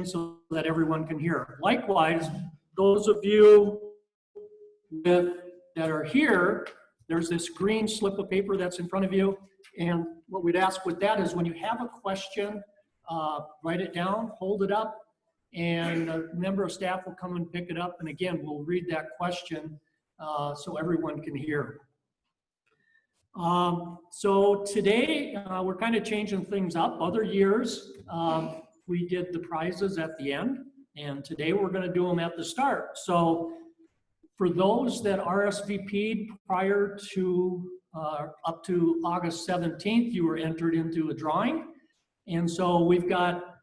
so that everyone can hear. Likewise, those of you that are here, there's this green slip of paper that's in front of you. And what we'd ask with that is when you have a question, write it down, hold it up, and a member of staff will come and pick it up. And again, we'll read that question so everyone can hear. So today, we're kind of changing things up. Other years, we did the prizes at the end, and today we're going to do them at the start. So for those that RSVP'd prior to up to August 17th, you were entered into a drawing. And so we've got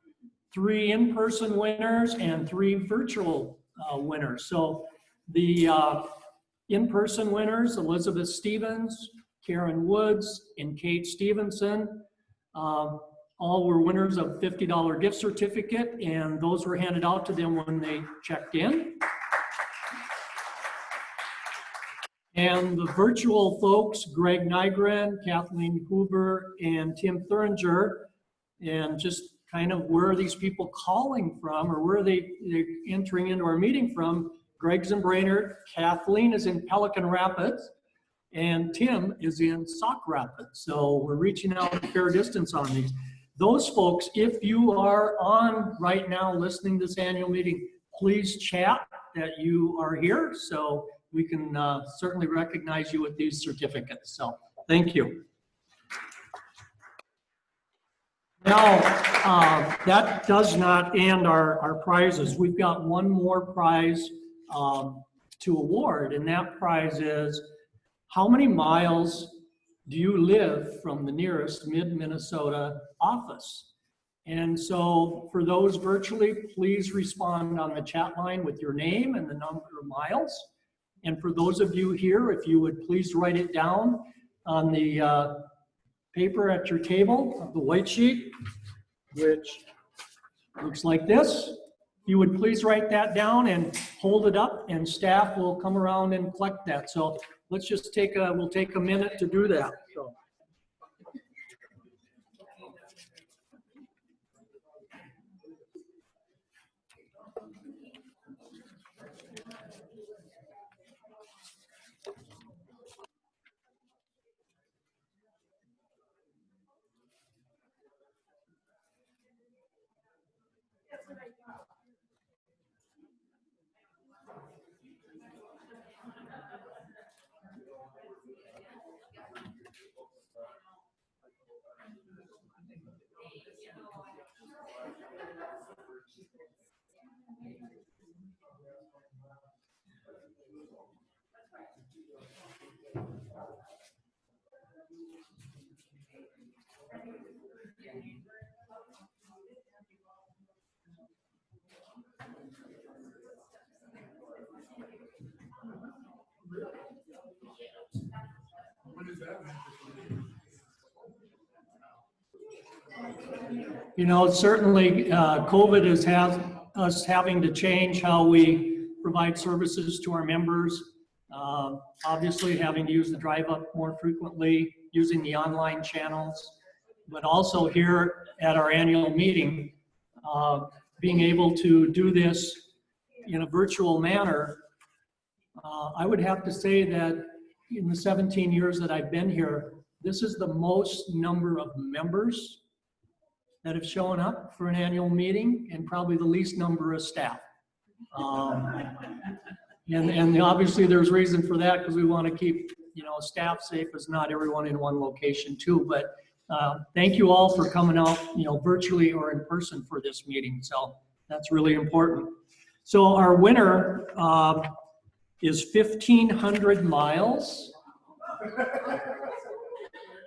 3 in-person winners and 3 virtual winners. So the in-person winners, Elizabeth Stevens, Karen Woods, and Kate Stevenson, all were winners of $50 gift certificate, and those were handed out to them when they checked in. And the virtual folks, Greg Nygren, Kathleen Hoover, and Tim Thuringer, and just kind of where are these people calling from, or where are they entering into our meeting from? Greg's in Brainerd, Kathleen is in Pelican Rapids, and Tim is in Sauk Rapids. So we're reaching out a fair distance on these. Those folks, if you are on right now listening to this annual meeting, please chat that you are here so we can certainly recognize you with these certificates. So thank you. Now, that does not end our prizes. We've got one more prize to award, and that prize is, how many miles do you live from the nearest mid-Minnesota office? And so for those virtually, please respond on the chat line with your name and the number of miles. And for those of you here, if you would please write it down on the paper at your table, the white sheet, which looks like this. If you would please write that down and hold it up, and staff will come around and collect that. So let's just we'll take a minute to do that. So. You know, certainly COVID has us having to change how we provide services to our members. Obviously having to use the drive up more frequently, using the online channels, but also here at our annual meeting, being able to do this in a virtual manner. I would have to say that in the 17 years that I've been here, this is the most number of members that have shown up for an annual meeting, and probably the least number of staff. And obviously there's reason for that, because we want to keep, you know, staff safe, as not everyone in one location too. But thank you all for coming out, you know, virtually or in person for this meeting. So that's really important. So our winner is 1,500 miles.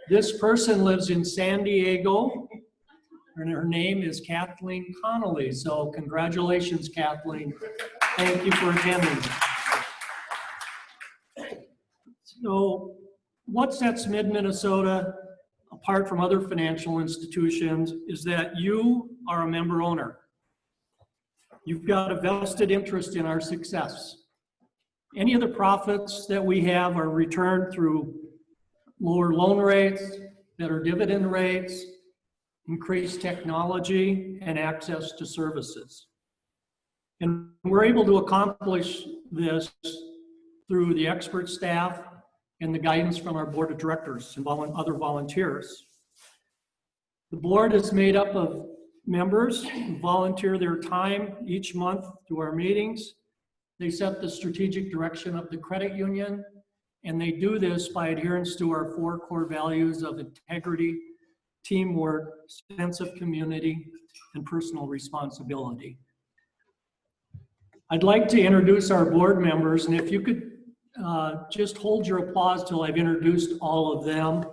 This person lives in San Diego, and her name is Kathleen Connolly. So congratulations, Kathleen. Thank you for attending. So what sets Mid-Minnesota apart from other financial institutions is that you are a member owner. You've got a vested interest in our success. Any of the profits that we have are returned through lower loan rates, better dividend rates, increased technology, and access to services. And we're able to accomplish this through the expert staff and the guidance from our board of directors and other volunteers. The board is made up of members who volunteer their time each month to our meetings. They set the strategic direction of the credit union, and they do this by adherence to our 4 core values of integrity, teamwork, sense of community, and personal responsibility. I'd like to introduce our board members, and if you could just hold your applause till I've introduced all of them.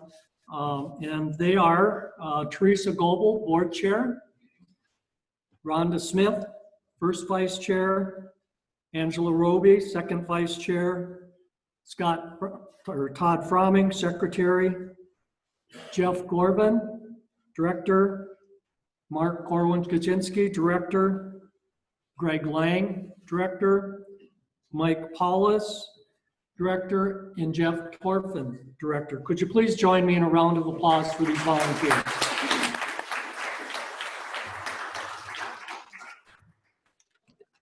And they are Theresa Goble, board chair, Rhonda Smith, first vice chair, Angela Roby, second vice chair, Todd Fromming, secretary, Jeff Gorban, director, Mark Korwin-Kaczynski, director, Greg Lang, director, Mike Paulus, director, and Jeff Torfin, director. Could you please join me in a round of applause for these volunteers?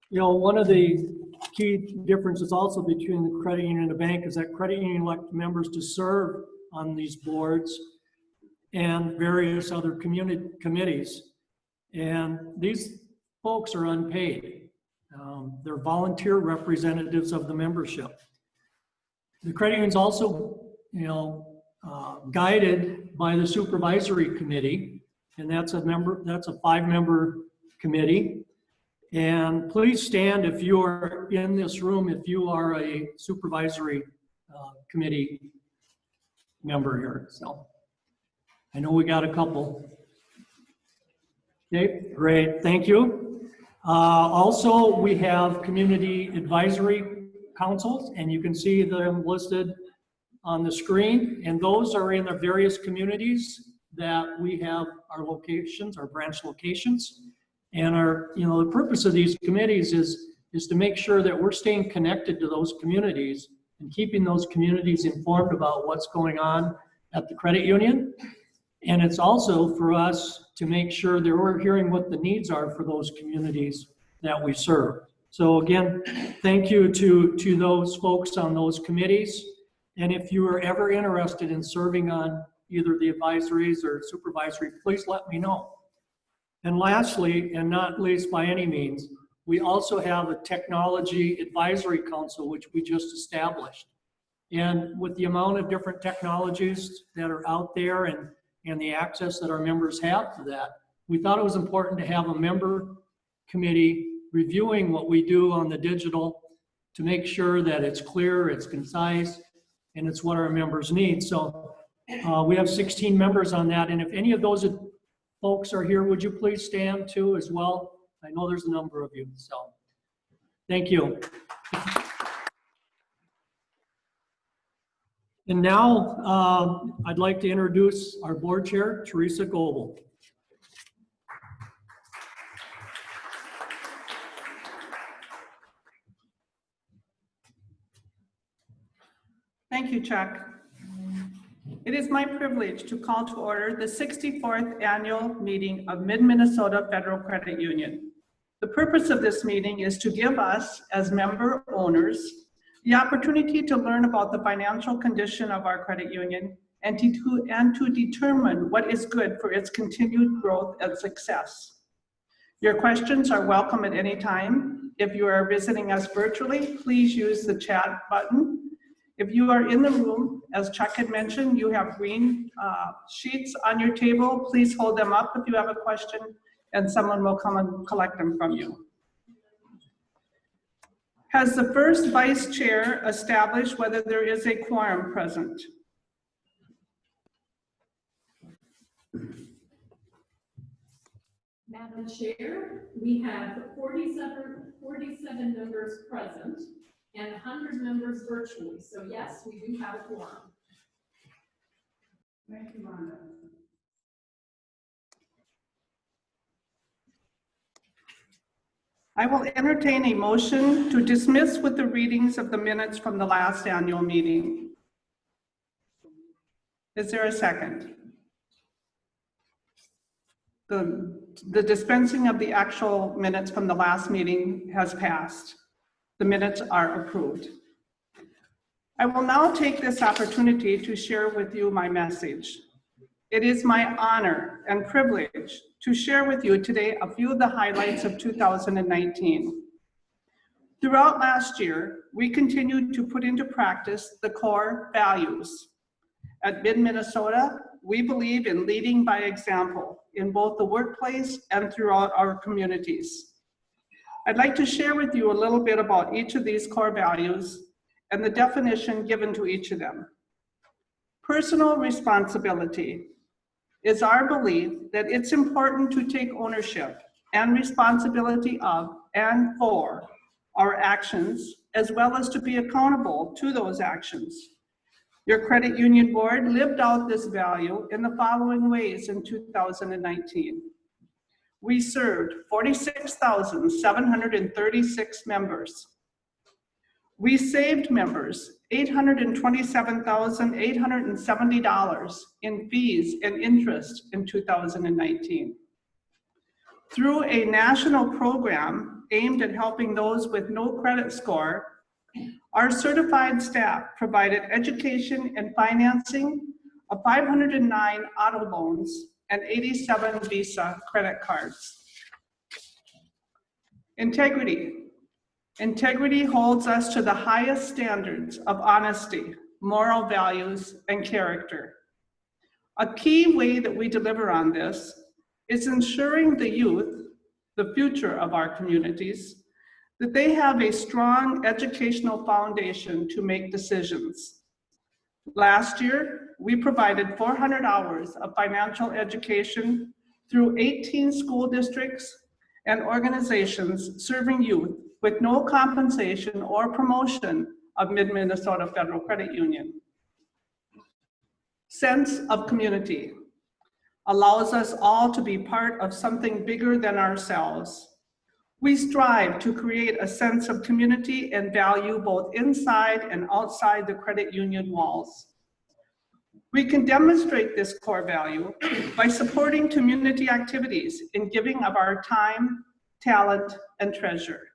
You know, one of the key differences also between the credit union and the bank is that credit union elect members to serve on these boards and various other committees. And these folks are unpaid. They're volunteer representatives of the membership. The credit union is also, guided by the supervisory committee, and that's a 5-member committee. And please stand if you are in this room, if you are a supervisory committee member here. So I know we got a couple. Okay, great, thank you. Also, we have community advisory councils, and you can see them listed on the screen, and those are in the various communities that we have our locations, our branch locations. And the purpose of these committees is to make sure that we're staying connected to those communities and keeping those communities informed about what's going on at the credit union. And it's also for us to make sure that we're hearing what the needs are for those communities that we serve. So again, thank you to those folks on those committees. And if you are ever interested in serving on either the advisories or supervisory, please let me know. And lastly, and not least by any means, we also have a technology advisory council, which we just established. And with the amount of different technologies that are out there and the access that our members have to that, we thought it was important to have a member committee reviewing what we do on the digital to make sure that it's clear, it's concise, and it's what our members need. So we have 16 members on that, and if any of those folks are here, would you please stand too as well? I know there's a number of you, so thank you. And now I'd like to introduce our board chair, Theresa Goble. Thank you, Chuck. It is my privilege to call to order the 64th annual meeting of Mid-Minnesota Federal Credit Union. The purpose of this meeting is to give us, as member owners, the opportunity to learn about the financial condition of our credit union and to determine what is good for its continued growth and success. Your questions are welcome at any time. If you are visiting us virtually, please use the chat button. If you are in the room, as Chuck had mentioned, you have green sheets on your table. Please hold them up if you have a question, and someone will come and collect them from you. Has the first vice chair established whether there is a quorum present? Madam Chair, we have 47 members present and 100 members virtually. So yes, we do have a quorum. Thank you, Rhonda. I will entertain a motion to dismiss with the readings of the minutes from the last annual meeting. Is there a second? the dispensing of the actual minutes from the last meeting has passed. The minutes are approved. I will now take this opportunity to share with you my message. It is my honor and privilege to share with you today a few of the highlights of 2019. Throughout last year, we continued to put into practice the core values. At Mid-Minnesota, we believe in leading by example in both the workplace and throughout our communities. I'd like to share with you a little bit about each of these core values and the definition given to each of them. Personal responsibility is our belief that it's important to take ownership and responsibility of and for our actions, as well as to be accountable to those actions. Your credit union board lived out this value in the following ways in 2019. We served 46,736 members. We saved members $827,870 in fees and interest in 2019. Through a national program aimed at helping those with no credit score, our certified staff provided education and financing of 509 auto loans and 87 Visa credit cards. Integrity. Integrity holds us to the highest standards of honesty, moral values, and character. A key way that we deliver on this is ensuring the youth, the future of our communities, that they have a strong educational foundation to make decisions. Last year, we provided 400 hours of financial education through 18 school districts and organizations serving youth with no compensation or promotion of Mid-Minnesota Federal Credit Union. Sense of community allows us all to be part of something bigger than ourselves. We strive to create a sense of community and value both inside and outside the credit union walls. We can demonstrate this core value by supporting community activities in giving of our time, talent, and treasure.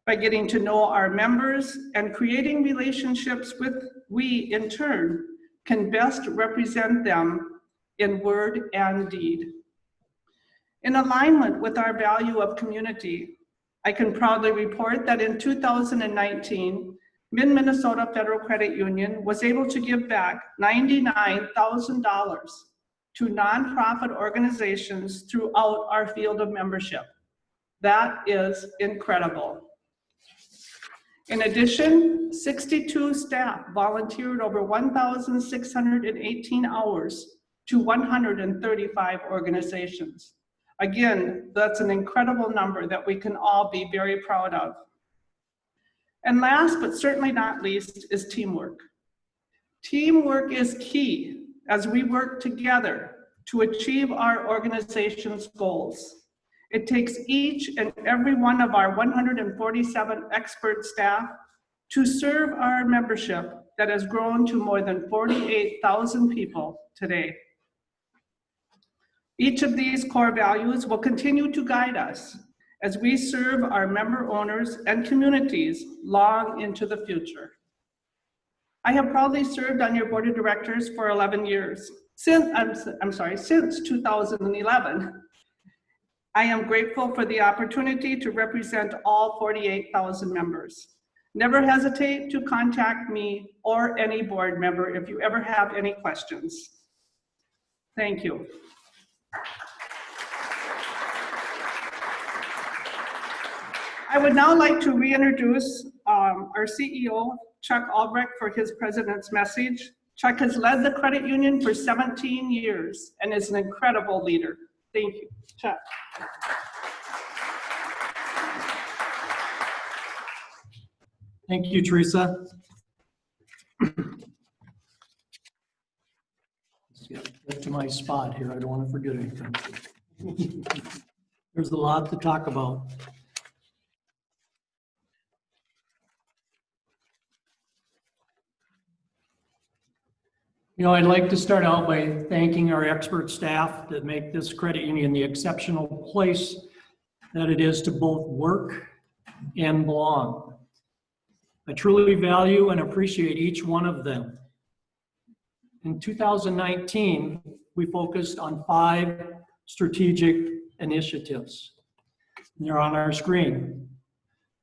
By getting to know our members and creating relationships with we, in turn, can best represent them in word and deed. In alignment with our value of community, I can proudly report that in 2019, Mid-Minnesota Federal Credit Union was able to give back $99,000 to nonprofit organizations throughout our field of membership. That is incredible. In addition, 62 staff volunteered over 1,618 hours to 135 organizations. Again, that's an incredible number that we can all be very proud of. And last, but certainly not least, is teamwork. Teamwork is key as we work together to achieve our organization's goals. It takes each and every one of our 147 expert staff to serve our membership that has grown to more than 48,000 people today. Each of these core values will continue to guide us as we serve our member owners and communities long into the future. I have proudly served on your board of directors for 11 years, since 2011. I am grateful for the opportunity to represent all 48,000 members. Never hesitate to contact me or any board member if you ever have any questions. Thank you. I would now like to reintroduce our CEO, Chuck Albrecht, for his president's message. Chuck has led the credit union for 17 years and is an incredible leader. Thank you, Chuck. Thank you, Theresa. Let's get to my spot here. I don't want to forget anything. There's a lot to talk about. You know, I'd like to start out by thanking our expert staff that make this credit union the exceptional place that it is to both work and belong. I truly value and appreciate each one of them. In 2019, we focused on 5 strategic initiatives. They're on our screen.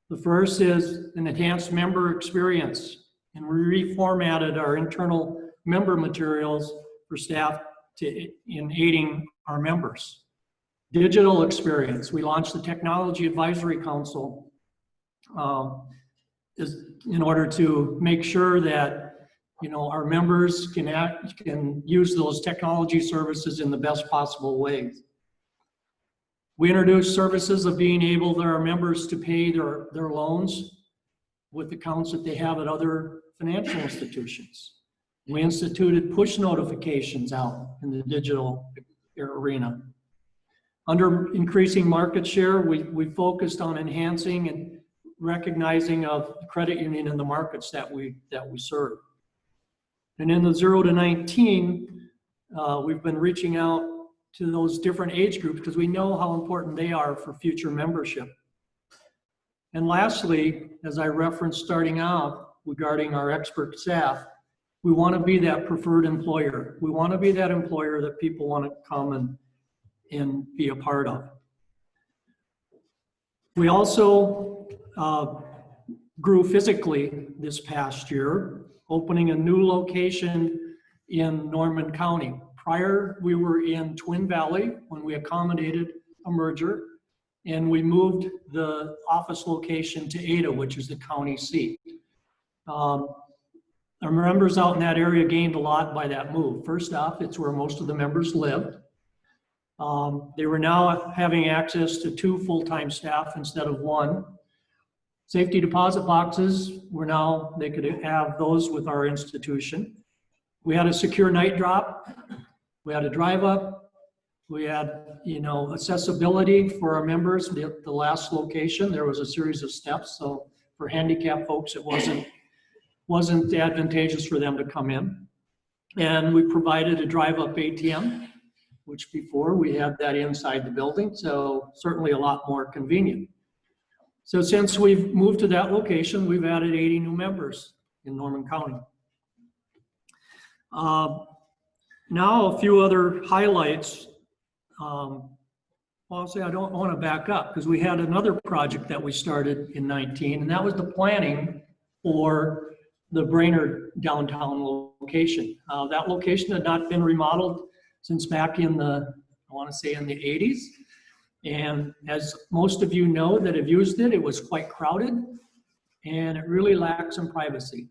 The first is an enhanced member experience, and we reformatted our internal member materials for staff in aiding our members. Digital experience, we launched the Technology Advisory Council in order to make sure that our members can use those technology services in the best possible ways. We introduced services of being able for our members to pay their loans with accounts that they have at other financial institutions. We instituted push notifications out in the digital arena. Under increasing market share, we focused on enhancing and recognizing of the credit union in the markets that we serve. And in the 0 to 19, we've been reaching out to those different age groups because we know how important they are for future membership. And lastly, as I referenced starting out regarding our expert staff, we want to be that preferred employer. We want to be that employer that people want to come and be a part of. We also grew physically this past year, opening a new location in Norman County. Prior, we were in Twin Valley when we accommodated a merger, and we moved the office location to Ada, which is the county seat. Our members out in that area gained a lot by that move. First off, it's where most of the members lived. They were now having access to 2 full-time staff instead of 1. Safety deposit boxes they could have those with our institution. We had a secure night drop. We had a drive up. We had, accessibility for our members. The last location, there was a series of steps. So for handicapped folks, it wasn't advantageous for them to come in. And we provided a drive up ATM, which before we had that inside the building. So certainly a lot more convenient. So since we've moved to that location, we've added 80 new members in Norman County. Now a few other highlights. I'll say I don't want to back up because we had another project that we started in 19, and that was the planning for the Brainerd downtown location. That location had not been remodeled since back in the 80s. And as most of you know that have used it, it was quite crowded and it really lacked some privacy.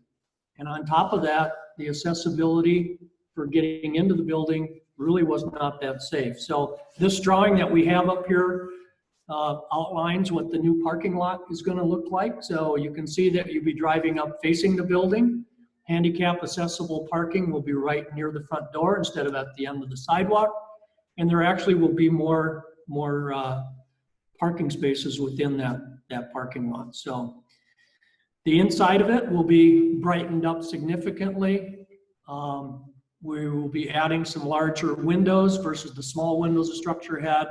And on top of that, the accessibility for getting into the building really was not that safe. So this drawing that we have up here outlines what the new parking lot is going to look like. So you can see that you'll be driving up facing the building. Handicap accessible parking will be right near the front door instead of at the end of the sidewalk. And there actually will be more parking spaces within that parking lot. So the inside of it will be brightened up significantly. We will be adding some larger windows versus the small windows the structure had.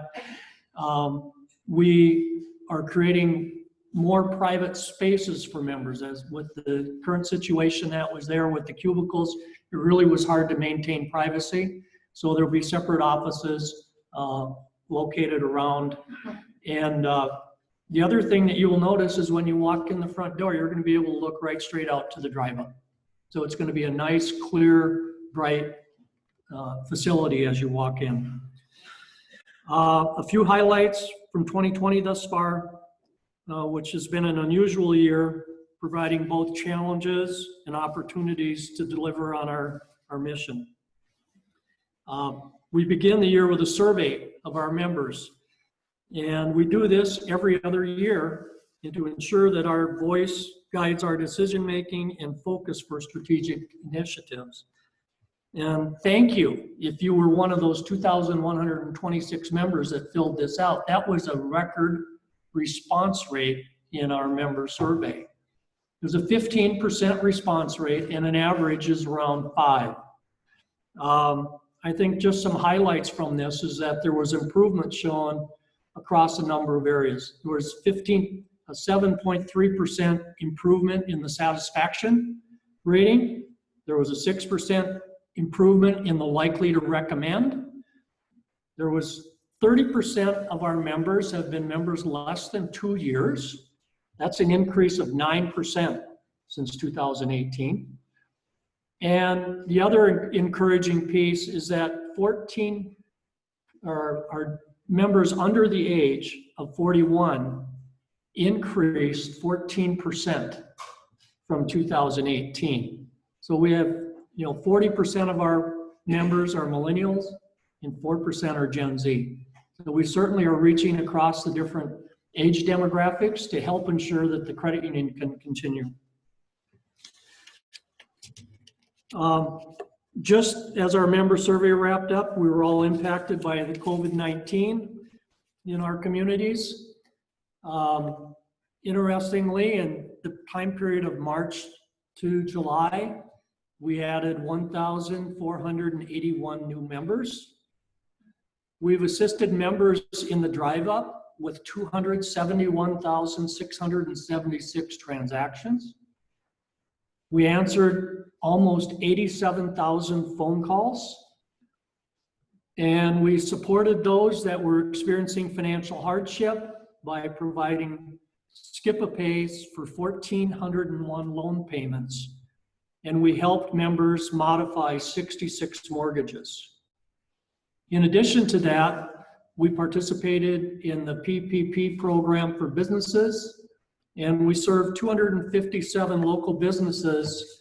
We are creating more private spaces for members. As with the current situation that was there with the cubicles, it really was hard to maintain privacy. So there'll be separate offices located around. And the other thing that you will notice is when you walk in the front door, you're going to be able to look right straight out to the drive-up. So it's going to be a nice, clear, bright facility as you walk in. A few highlights from 2020 thus far, which has been an unusual year, providing both challenges and opportunities to deliver on our mission. We begin the year with a survey of our members, and we do this every other year to ensure that our voice guides our decision-making and focus for strategic initiatives. And thank you if you were one of those 2,126 members that filled this out. That was a record response rate in our member survey. There's a 15% response rate and an average is around 5. I think just some highlights from this is that there was improvement shown across a number of areas. There was a 7.3% improvement in the satisfaction rating. There was a 6% improvement in the likely to recommend. There was 30% of our members have been members less than 2 years. That's an increase of 9% since 2018. And the other encouraging piece is that our members under the age of 41 increased 14% from 2018. So we have, 40% of our members are millennials and 4% are Gen Z. So we certainly are reaching across the different age demographics to help ensure that the credit union can continue. Just as our member survey wrapped up, we were all impacted by the COVID-19 in our communities. Interestingly, in the time period of March to July, we added 1,481 new members. We've assisted members in the drive-up with 271,676 transactions. We answered almost 87,000 phone calls, and we supported those that were experiencing financial hardship by providing skip-a-pays for 1,401 loan payments, and we helped members modify 66 mortgages. In addition to that, we participated in the PPP program for businesses, and we served 257 local businesses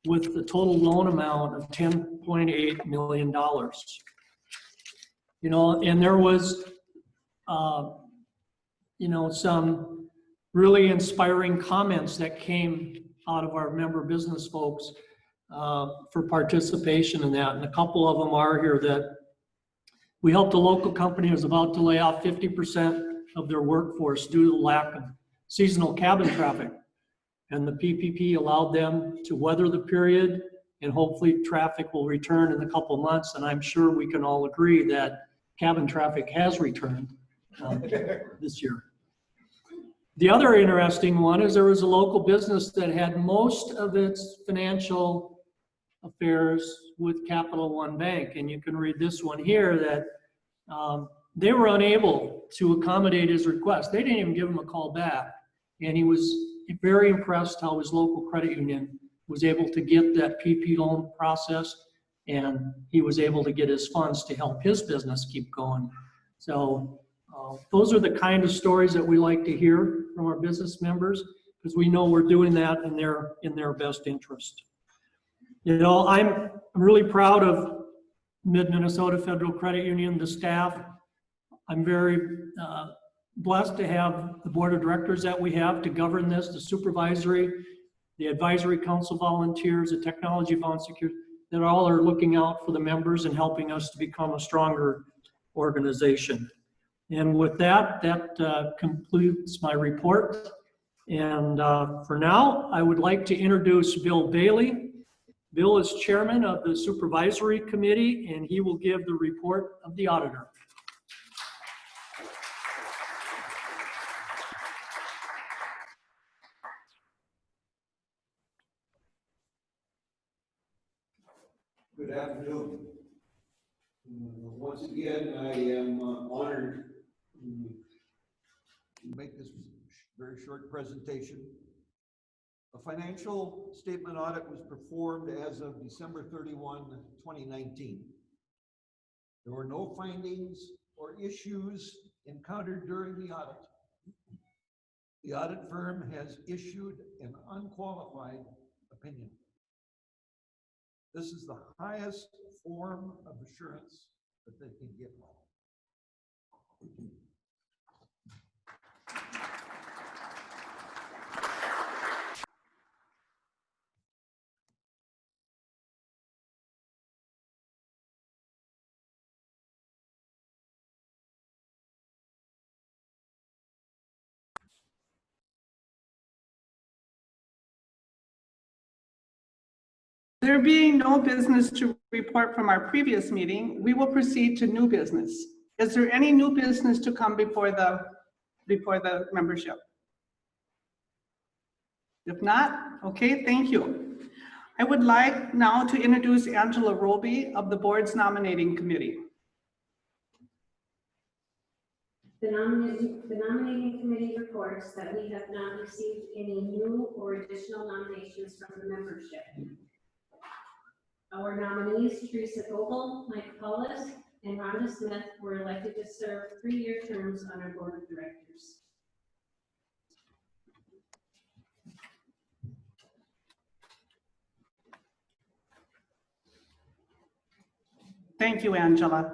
with a total loan amount of $10.8 million. And there was, some really inspiring comments that came out of our member business folks for participation in that. And a couple of them are here that we helped a local company who was about to lay off 50% of their workforce due to the lack of seasonal cabin traffic. And the PPP allowed them to weather the period, and hopefully traffic will return in a couple months. And I'm sure we can all agree that cabin traffic has returned this year. The other interesting one is there was a local business that had most of its financial affairs with Capital One Bank. And you can read this one here that they were unable to accommodate his request. They didn't even give him a call back. And he was very impressed how his local credit union was able to get that PP loan processed, and he was able to get his funds to help his business keep going. So those are the kind of stories that we like to hear from our business members, because we know we're doing that in their best interest. I'm really proud of Mid-Minnesota Federal Credit Union, the staff. I'm very blessed to have the board of directors that we have to govern this, the supervisory, the advisory council volunteers, the technology volunteers, that all are looking out for the members and helping us to become a stronger organization. And with that concludes my report. And for now, I would like to introduce Bill Bailey. Bill is chairman of the supervisory committee, and he will give the report of the auditor. Good afternoon. Once again, I am honored to make this very short presentation. A financial statement audit was performed as of December 31, 2019. There were no findings or issues encountered during the audit. The audit firm has issued an unqualified opinion. This is the highest form of assurance that they can get. There being no business to report from our previous meeting, we will proceed to new business. Is there any new business to come before the membership? If not, okay, thank you. I would like now to introduce Angela Roby of the board's nominating committee. The nominating committee reports that we have not received any new or additional nominations from the membership. Our nominees, Theresa Goble, Mike Paulus, and Rhonda Smith, were elected to serve 3-year terms on our board of directors. Thank you, Angela.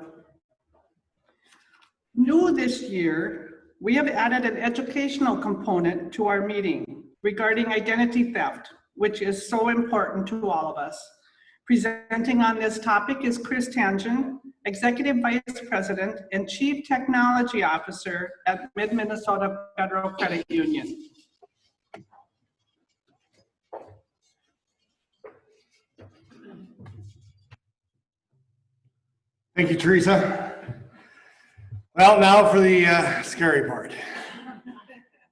New this year, we have added an educational component to our meeting regarding identity theft, which is so important to all of us. Presenting on this topic is Chris Tangen, Executive Vice President and Chief Technology Officer at Mid-Minnesota Federal Credit Union. Thank you, Theresa. Well, now for the scary part,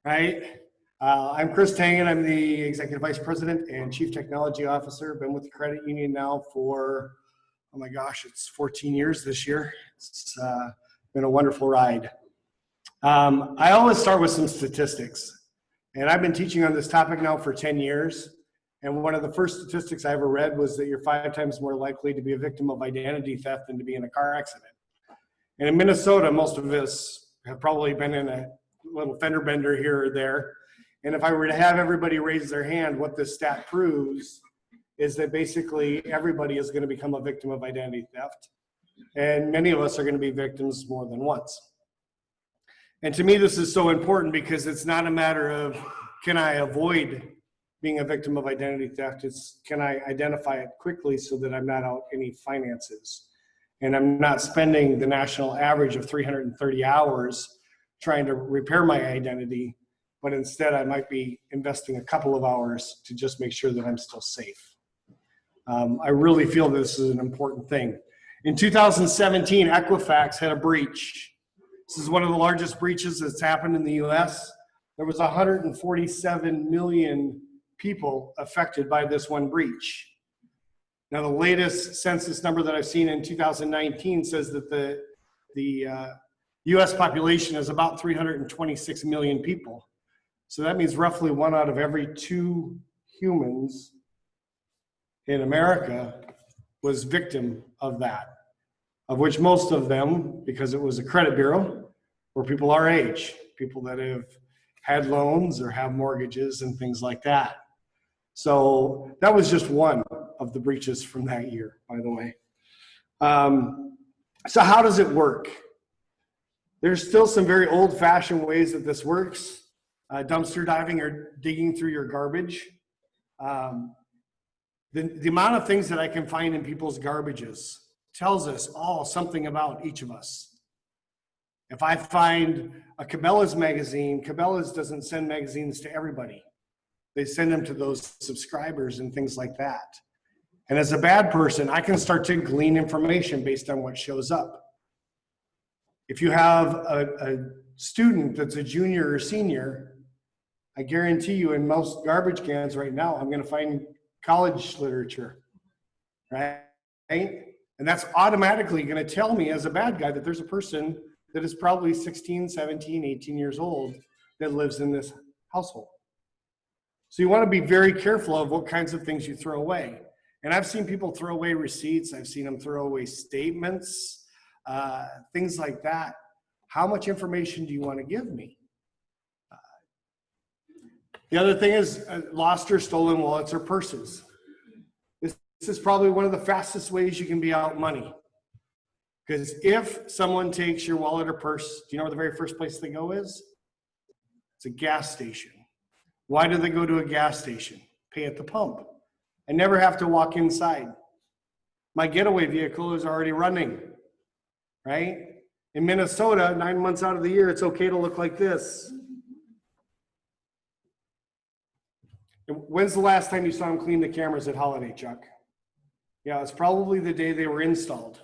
right? I'm Chris Tangen. I'm the Executive Vice President and Chief Technology Officer. Been with the credit union now for, oh my gosh, it's 14 years this year. It's been a wonderful ride. I always start with some statistics, and I've been teaching on this topic now for 10 years. And one of the first statistics I ever read was that you're 5 times more likely to be a victim of identity theft than to be in a car accident. And in Minnesota, most of us have probably been in a little fender bender here or there. And if I were to have everybody raise their hand, what this stat proves is that basically everybody is going to become a victim of identity theft. And many of us are going to be victims more than once. And to me, this is so important because it's not a matter of, can I avoid being a victim of identity theft? It's, can I identify it quickly so that I'm not out any finances? And I'm not spending the national average of 330 hours trying to repair my identity, but instead I might be investing a couple of hours to just make sure that I'm still safe. I really feel this is an important thing. In 2017, Equifax had a breach. This is one of the largest breaches that's happened in the US. There was 147 million people affected by this one breach. Now, the latest census number that I've seen in 2019 says that the US population is about 326 million people. So that means roughly 1 out of every 2 humans in America was victim of that, of which most of them, because it was a credit bureau, were people our age, people that have had loans or have mortgages and things like that. So that was just one of the breaches from that year, by the way. So how does it work? There's still some very old-fashioned ways that this works. Dumpster diving or digging through your garbage. The amount of things that I can find in people's garbages tells us all something about each of us. If I find a Cabela's magazine, Cabela's doesn't send magazines to everybody. They send them to those subscribers and things like that. And as a bad person, I can start to glean information based on what shows up. If you have a student that's a junior or senior, I guarantee you in most garbage cans right now, I'm going to find college literature, right? And that's automatically going to tell me as a bad guy that there's a person that is probably 16, 17, 18 years old that lives in this household. So you want to be very careful of what kinds of things you throw away. And I've seen people throw away receipts. I've seen them throw away statements, things like that. How much information do you want to give me? The other thing is lost or stolen wallets or purses. This is probably one of the fastest ways you can be out money. Because if someone takes your wallet or purse, do you know where the very first place they go is? It's a gas station. Why do they go to a gas station? Pay at the pump. I never have to walk inside. My getaway vehicle is already running, right? In Minnesota, 9 months out of the year, it's okay to look like this. When's the last time you saw them clean the cameras at Holiday, Chuck? Yeah, it's probably the day they were installed,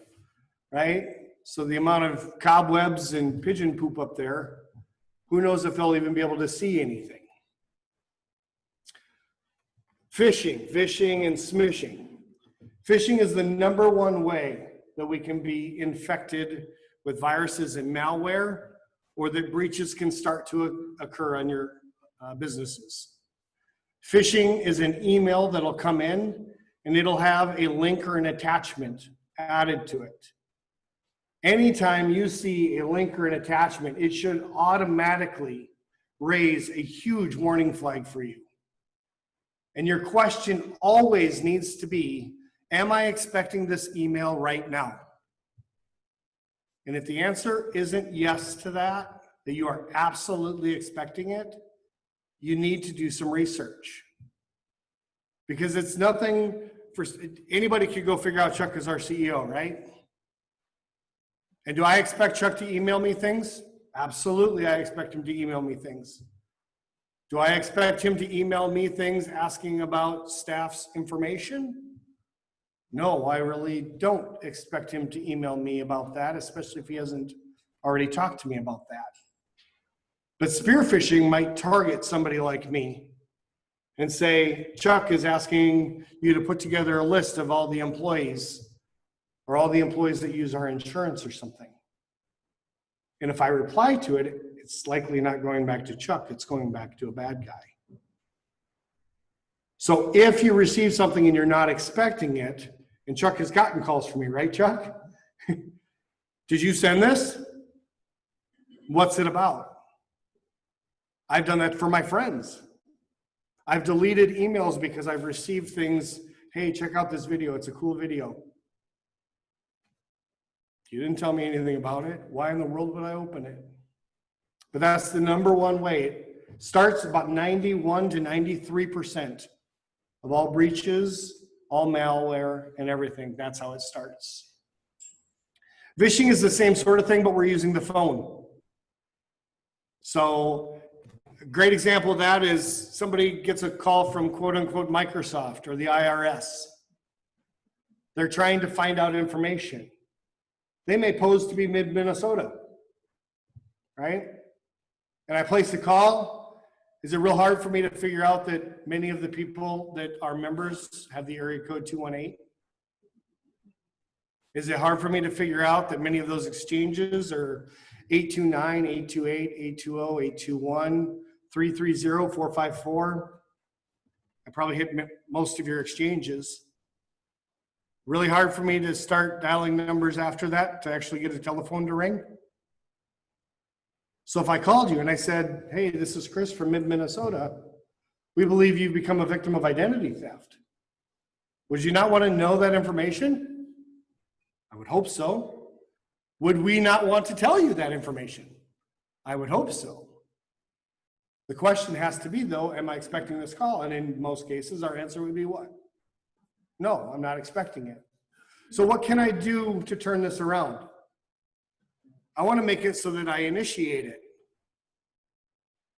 right? So the amount of cobwebs and pigeon poop up there, who knows if they'll even be able to see anything. Phishing and smishing. Phishing is the #1 way that we can be infected with viruses and malware, or that breaches can start to occur on your businesses. Phishing is an email that'll come in and it'll have a link or an attachment added to it. Anytime you see a link or an attachment, it should automatically raise a huge warning flag for you. And your question always needs to be, am I expecting this email right now? And if the answer isn't yes to that you are absolutely expecting it, you need to do some research. Because it's nothing for, anybody could go figure out Chuck is our CEO, right? And do I expect Chuck to email me things? Absolutely, I expect him to email me things. Do I expect him to email me things asking about staff's information? No, I really don't expect him to email me about that, especially if he hasn't already talked to me about that. But spear phishing might target somebody like me and say, Chuck is asking you to put together a list of all the employees or all the employees that use our insurance or something. And if I reply to it, it's likely not going back to Chuck, it's going back to a bad guy. So if you receive something and you're not expecting it, and Chuck has gotten calls from me, right, Chuck? Did you send this? What's it about? I've done that for my friends. I've deleted emails because I've received things, hey, check out this video, it's a cool video. You didn't tell me anything about it. Why in the world would I open it? But that's the #1 way. It starts about 91 to 93% of all breaches, all malware, and everything. That's how it starts. Phishing is the same sort of thing, but we're using the phone. So a great example of that is somebody gets a call from quote unquote Microsoft or the IRS. They're trying to find out information. They may pose to be mid-Minnesota, right? And I place a call. Is it real hard for me to figure out that many of the people that are members have the area code 218? Is it hard for me to figure out that many of those exchanges are 829, 828, 820, 821, 330, 454? I probably hit most of your exchanges. Really hard for me to start dialing numbers after that to actually get a telephone to ring. So if I called you and I said, hey, this is Chris from mid-Minnesota, we believe you've become a victim of identity theft. Would you not want to know that information? I would hope so. Would we not want to tell you that information? I would hope so. The question has to be, though, am I expecting this call? And in most cases, our answer would be what? No, I'm not expecting it. So what can I do to turn this around? I want to make it so that I initiate it.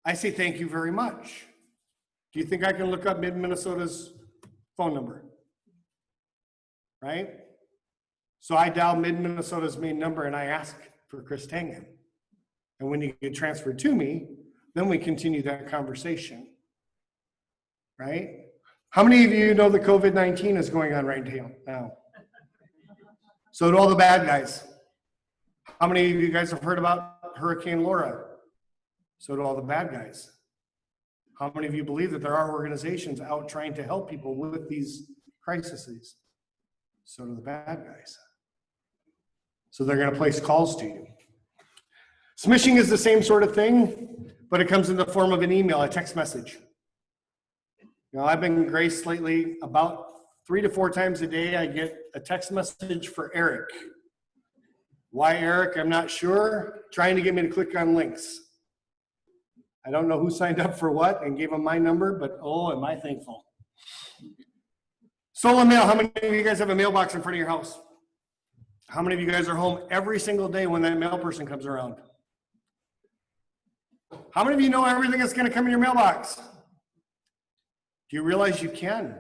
I say thank you very much. Do you think I can look up mid-Minnesota's phone number? Right? So I dial mid-Minnesota's main number and I ask for Chris Tangen. And when you get transferred to me, then we continue that conversation. Right? How many of you know that COVID-19 is going on right now? So do all the bad guys. How many of you guys have heard about Hurricane Laura? So do all the bad guys. How many of you believe that there are organizations out trying to help people with these crises? So do the bad guys. So they're going to place calls to you. Smishing is the same sort of thing, but it comes in the form of an email, a text message. You know, I've been graced lately about 3 to 4 times a day. I get a text message for Eric. Why Eric? I'm not sure. Trying to get me to click on links. I don't know who signed up for what and gave them my number, but oh, am I thankful. Solar mail. How many of you guys have a mailbox in front of your house? How many of you guys are home every single day when that mail person comes around? How many of you know everything that's going to come in your mailbox? Do you realize you can?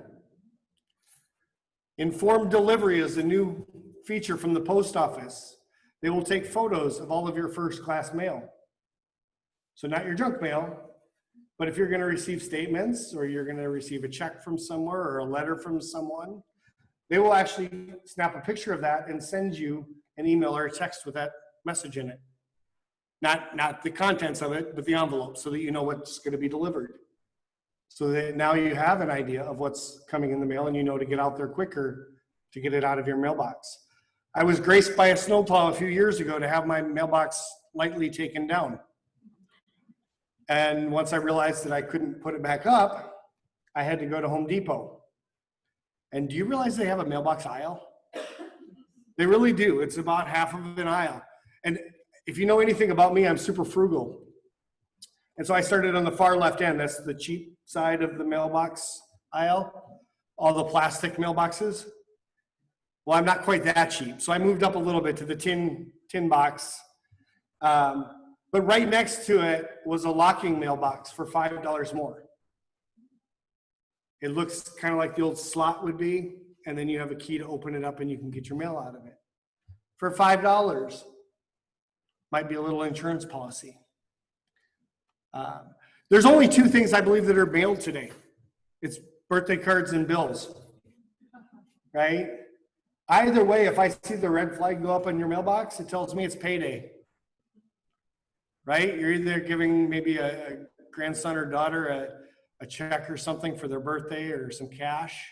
Informed delivery is a new feature from the post office. They will take photos of all of your first class mail. So not your junk mail, but if you're going to receive statements or you're going to receive a check from somewhere or a letter from someone, they will actually snap a picture of that and send you an email or a text with that message in it. Not the contents of it, but the envelope, so that you know what's going to be delivered. So that now you have an idea of what's coming in the mail and you know to get out there quicker to get it out of your mailbox. I was graced by a snowplow a few years ago to have my mailbox lightly taken down. And once I realized that I couldn't put it back up, I had to go to Home Depot. And do you realize they have a mailbox aisle? They really do. It's about half of an aisle. And if you know anything about me, I'm super frugal. And so I started on the far left end. That's the cheap side of the mailbox aisle, all the plastic mailboxes. Well, I'm not quite that cheap. So I moved up a little bit to the tin box. But right next to it was a locking mailbox for $5 more. It looks kind of like the old slot would be, and then you have a key to open it up and you can get your mail out of it. For $5, might be a little insurance policy. There's only two things I believe that are mailed today. It's birthday cards and bills, right? Either way, if I see the red flag go up on your mailbox, it tells me it's payday, right? You're either giving maybe a grandson or daughter a check or something for their birthday or some cash,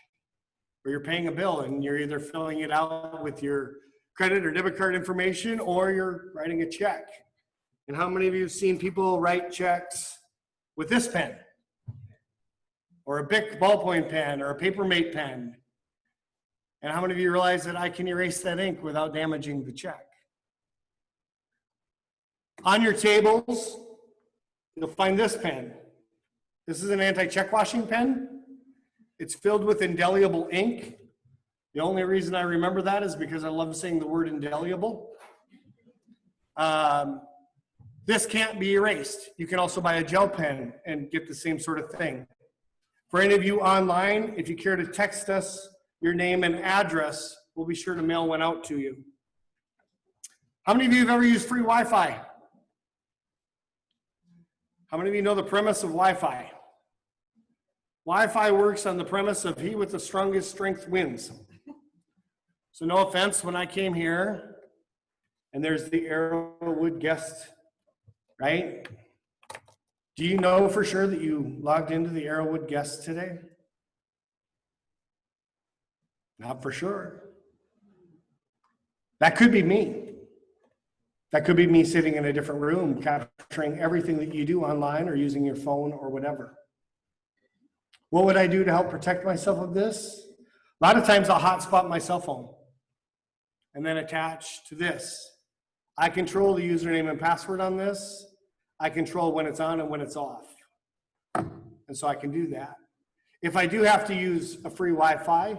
or you're paying a bill and you're either filling it out with your credit or debit card information or you're writing a check. And how many of you have seen people write checks with this pen or a Bic ballpoint pen or a Papermate pen? And how many of you realize that I can erase that ink without damaging the check? On your tables, you'll find this pen. This is an anti-check washing pen. It's filled with indelible ink. The only reason I remember that is because I love saying the word indelible. This can't be erased. You can also buy a gel pen and get the same sort of thing. For any of you online, if you care to text us your name and address, we'll be sure to mail one out to you. How many of you have ever used free Wi-Fi? How many of you know the premise of Wi-Fi? Wi-Fi works on the premise of he with the strongest strength wins. So no offense, when I came here, and there's the Arrowwood guest, right? Do you know for sure that you logged into the Arrowwood guest today? Not for sure. That could be me. That could be me sitting in a different room, capturing everything that you do online or using your phone or whatever. What would I do to help protect myself of this? A lot of times I'll hotspot my cell phone and then attach to this. I control the username and password on this. I control when it's on and when it's off. And so I can do that. If I do have to use a free Wi-Fi,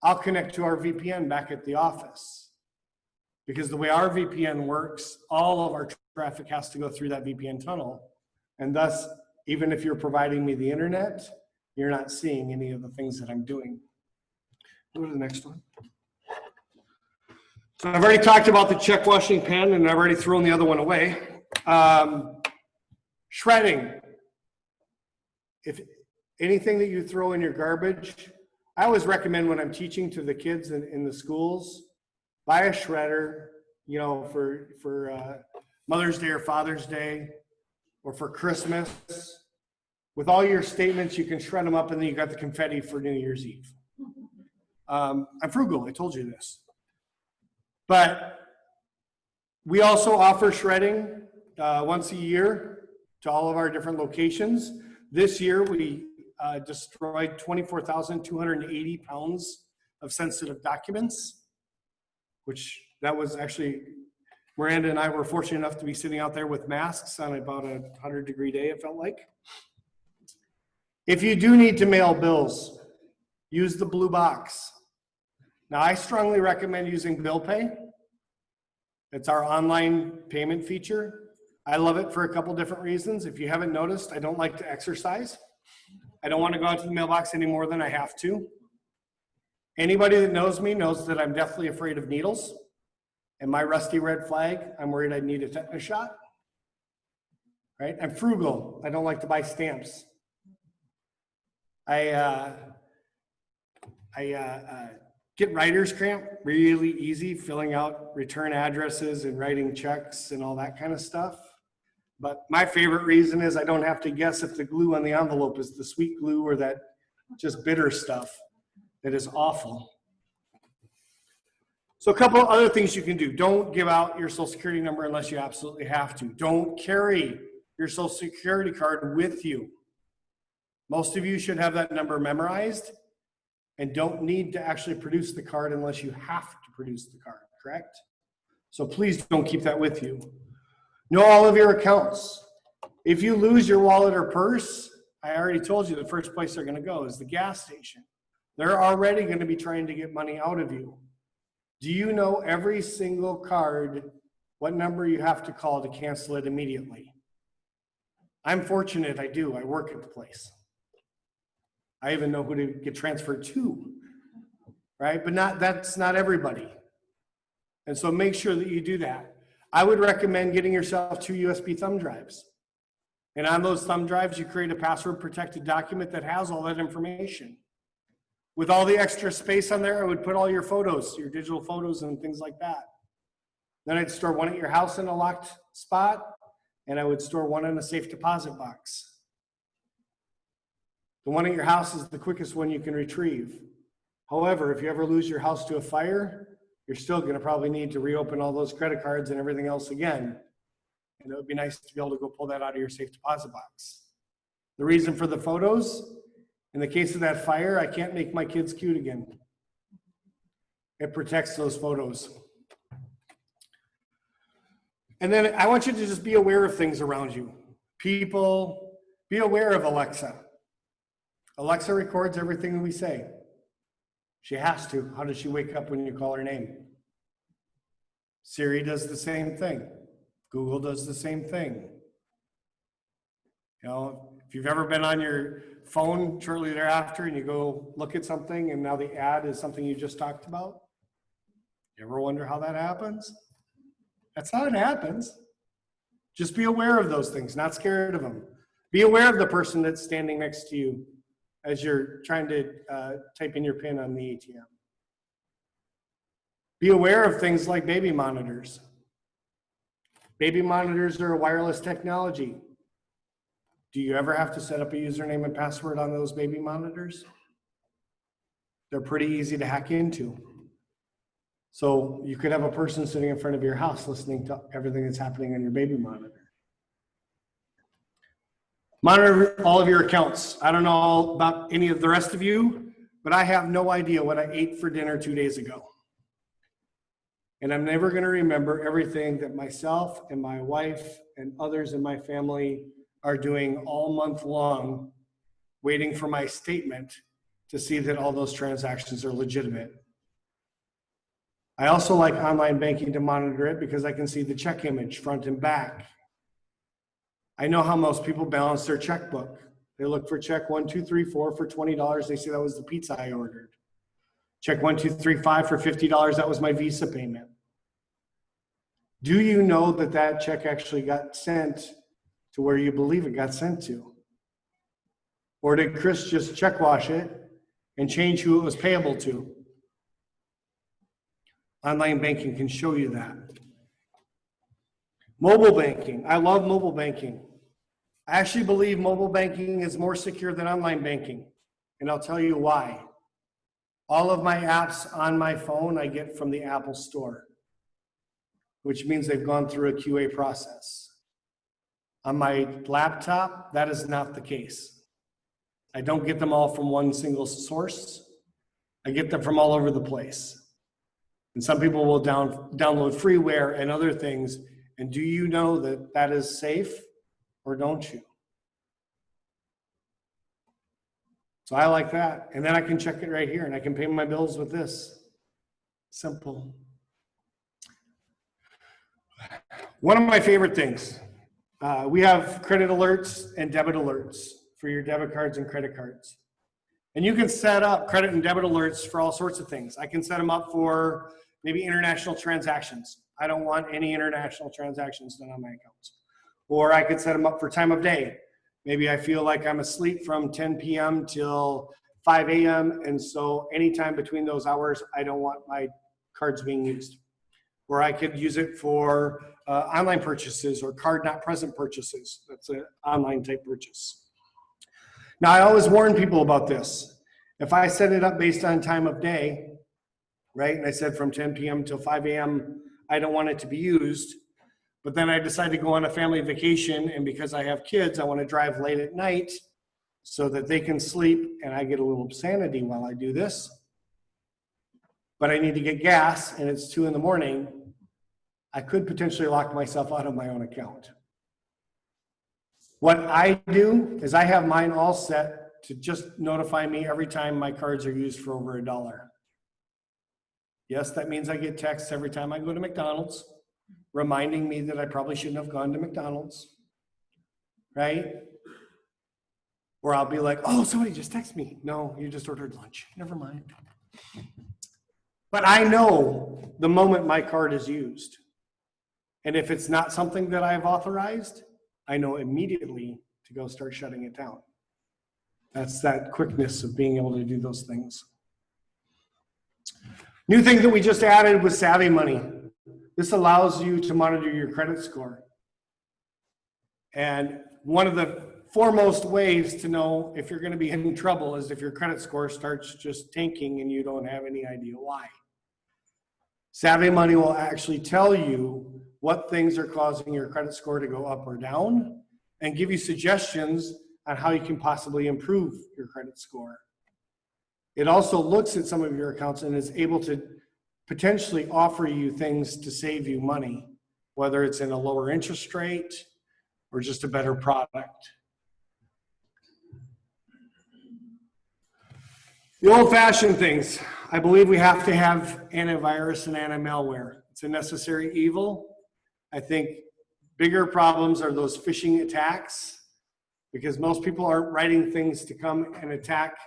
I'll connect to our VPN back at the office. Because the way our VPN works, all of our traffic has to go through that VPN tunnel. And thus, even if you're providing me the internet, you're not seeing any of the things that I'm doing. Go to the next one. So I've already talked about the check washing pen, and I've already thrown the other one away. Shredding. If anything that you throw in your garbage, I always recommend when I'm teaching to the kids in the schools, buy a shredder, you know, for Mother's Day or Father's Day, or for Christmas. With all your statements, you can shred them up, and then you got the confetti for New Year's Eve. I'm frugal, I told you this. But we also offer shredding once a year to all of our different locations. This year, we destroyed 24,280 pounds of sensitive documents, which that was actually, Miranda and I were fortunate enough to be sitting out there with masks on about a 100-degree day, it felt like. If you do need to mail bills, use the blue box. Now, I strongly recommend using Bill Pay. It's our online payment feature. I love it for a couple different reasons. If you haven't noticed, I don't like to exercise. I don't want to go out to the mailbox any more than I have to. Anybody that knows me knows that I'm deathly afraid of needles. And my rusty red flag, I'm worried I'd need a tetanus shot. Right? I'm frugal. I don't like to buy stamps. I get writer's cramp really easy, filling out return addresses and writing checks and all that kind of stuff. But my favorite reason is I don't have to guess if the glue on the envelope is the sweet glue or that just bitter stuff that is awful. So a couple of other things you can do. Don't give out your social security number unless you absolutely have to. Don't carry your social security card with you. Most of you should have that number memorized and don't need to actually produce the card unless you have to produce the card, correct? So please don't keep that with you. Know all of your accounts. If you lose your wallet or purse, I already told you the first place they're going to go is the gas station. They're already going to be trying to get money out of you. Do you know every single card, what number you have to call to cancel it immediately? I'm fortunate, I do. I work at the place. I even know who to get transferred to, right? But that's not everybody. And so make sure that you do that. I would recommend getting yourself 2 USB thumb drives. And on those thumb drives, you create a password protected document that has all that information. With all the extra space on there, I would put all your photos, your digital photos and things like that. Then I'd store one at your house in a locked spot, and I would store one in a safe deposit box. The one at your house is the quickest one you can retrieve. However, if you ever lose your house to a fire, you're still going to probably need to reopen all those credit cards and everything else again. And it would be nice to be able to go pull that out of your safe deposit box. The reason for the photos, in the case of that fire, I can't make my kids cute again. It protects those photos. And then I want you to just be aware of things around you. People, be aware of Alexa. Alexa records everything we say. She has to. How does she wake up when you call her name? Siri does the same thing. Google does the same thing. You know, if you've ever been on your phone shortly thereafter and you go look at something and now the ad is something you just talked about, you ever wonder how that happens? That's how it happens. Just be aware of those things, not scared of them. Be aware of the person that's standing next to you as you're trying to type in your PIN on the ATM. Be aware of things like baby monitors. Baby monitors are a wireless technology. Do you ever have to set up a username and password on those baby monitors? They're pretty easy to hack into. So you could have a person sitting in front of your house listening to everything that's happening on your baby monitor. Monitor all of your accounts. I don't know about any of the rest of you, but I have no idea what I ate for dinner 2 days ago. And I'm never going to remember everything that myself and my wife and others in my family are doing all month long, waiting for my statement to see that all those transactions are legitimate. I also like online banking to monitor it because I can see the check image front and back. I know how most people balance their checkbook. They look for check 1, 2, 3, 4 for $20. They say that was the pizza I ordered. Check 1, 2, 3, 5 for $50. That was my Visa payment. Do you know that that check actually got sent to where you believe it got sent to? Or did Chris just check wash it and change who it was payable to? Online banking can show you that. Mobile banking. I love mobile banking. I actually believe mobile banking is more secure than online banking, and I'll tell you why. All of my apps on my phone I get from the Apple Store, which means they've gone through a QA process. On my laptop, that is not the case. I don't get them all from one single source. I get them from all over the place. And some people will download freeware and other things. And do you know that that is safe, or don't you? So I like that. And then I can check it right here and I can pay my bills with this. Simple. One of my favorite things, we have credit alerts and debit alerts for your debit cards and credit cards. And you can set up credit and debit alerts for all sorts of things. I can set them up for maybe international transactions. I don't want any international transactions done on my accounts. Or I could set them up for time of day. Maybe I feel like I'm asleep from 10 p.m. till 5 a.m. And so anytime between those hours, I don't want my cards being used. Or I could use it for online purchases or card not present purchases. That's an online type purchase. Now, I always warn people about this. If I set it up based on time of day, right, and I said from 10 p.m. till 5 a.m., I don't want it to be used, but then I decide to go on a family vacation, and because I have kids, I want to drive late at night so that they can sleep, and I get a little sanity while I do this. But I need to get gas, and it's 2 in the morning. I could potentially lock myself out of my own account. What I do is I have mine all set to just notify me every time my cards are used for over $1. Yes, that means I get texts every time I go to McDonald's, reminding me that I probably shouldn't have gone to McDonald's, right? Or I'll be like, oh, somebody just texted me. No, you just ordered lunch. Never mind. But I know the moment my card is used. And if it's not something that I've authorized, I know immediately to go start shutting it down. That's that quickness of being able to do those things. New thing that we just added was Savvy Money. This allows you to monitor your credit score. And one of the foremost ways to know if you're going to be in trouble is if your credit score starts just tanking and you don't have any idea why. Savvy Money will actually tell you what things are causing your credit score to go up or down and give you suggestions on how you can possibly improve your credit score. It also looks at some of your accounts and is able to potentially offer you things to save you money, whether it's in a lower interest rate or just a better product. The old-fashioned things. I believe we have to have antivirus and anti-malware. It's a necessary evil. I think bigger problems are those phishing attacks, because most people aren't writing things to come and attack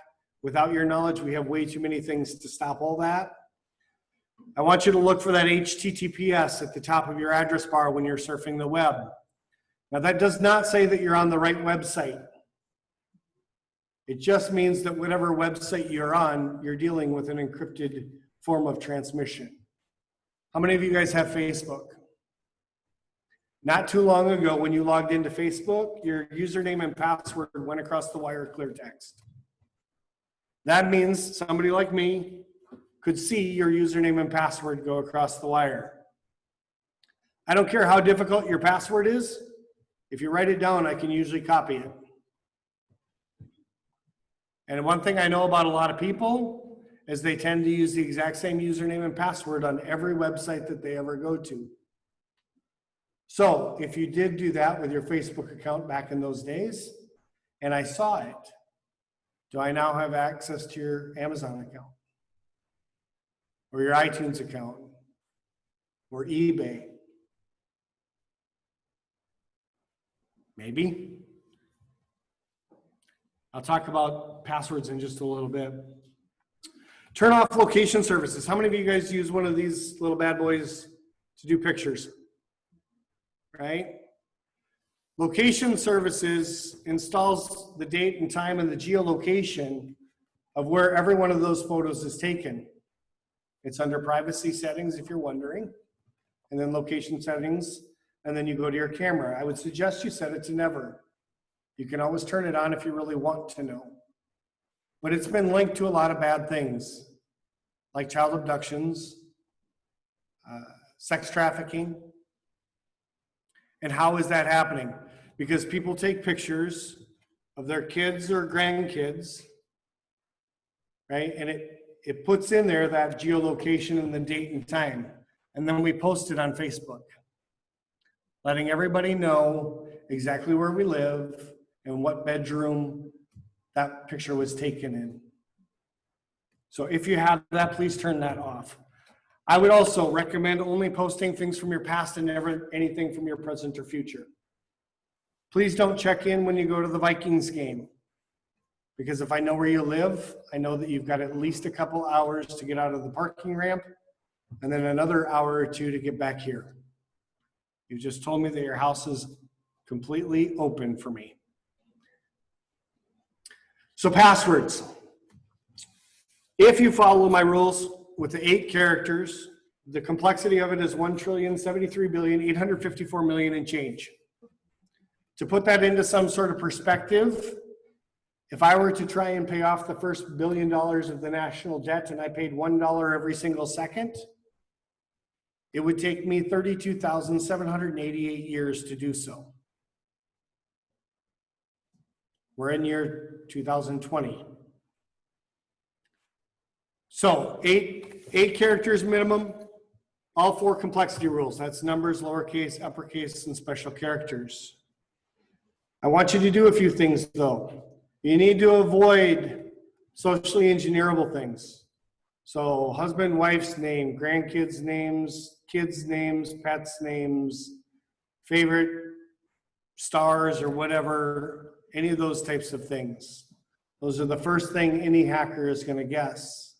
without your knowledge. We have way too many things to stop all that. I want you to look for that HTTPS at the top of your address bar when you're surfing the web. Now, that does not say that you're on the right website. It just means that whatever website you're on, you're dealing with an encrypted form of transmission. How many of you guys have Facebook? Not too long ago, when you logged into Facebook, your username and password went across the wire clear text. That means somebody like me could see your username and password go across the wire. I don't care how difficult your password is. If you write it down, I can usually copy it. And one thing I know about a lot of people is they tend to use the exact same username and password on every website that they ever go to. So if you did do that with your Facebook account back in those days, and I saw it, do I now have access to your Amazon account? Or your iTunes account? Or eBay? Maybe. I'll talk about passwords in just a little bit. Turn off location services. How many of you guys use one of these little bad boys to do pictures? Right? Location services installs the date and time and the geolocation of where every one of those photos is taken. It's under privacy settings if you're wondering, and then location settings, and then you go to your camera. I would suggest you set it to never. You can always turn it on if you really want to know. But it's been linked to a lot of bad things, like child abductions, sex trafficking. And how is that happening? Because people take pictures of their kids or grandkids, right? And it puts in there that geolocation and the date and time. And then we post it on Facebook, letting everybody know exactly where we live and what bedroom that picture was taken in. So if you have that, please turn that off. I would also recommend only posting things from your past and never anything from your present or future. Please don't check in when you go to the Vikings game, Because if I know where you live, I know that you've got at least a couple hours to get out of the parking ramp and then another hour or two to get back here. You just told me that your house is completely open for me. So passwords. If you follow my rules with the 8 characters, the complexity of it is 1,073,854,000,000 and change. To put that into some sort of perspective, if I were to try and pay off the first $1 billion of the national debt and I paid $1 every single second, it would take me 32,788 years to do so. We're in year 2020. So eight characters minimum, all 4 complexity rules. That's numbers, lowercase, uppercase, and special characters. I want you to do a few things though. You need to avoid socially engineerable things. So husband, wife's name, grandkids' names, kids' names, pets' names, favorite stars or whatever, any of those types of things. Those are the first thing any hacker is going to guess.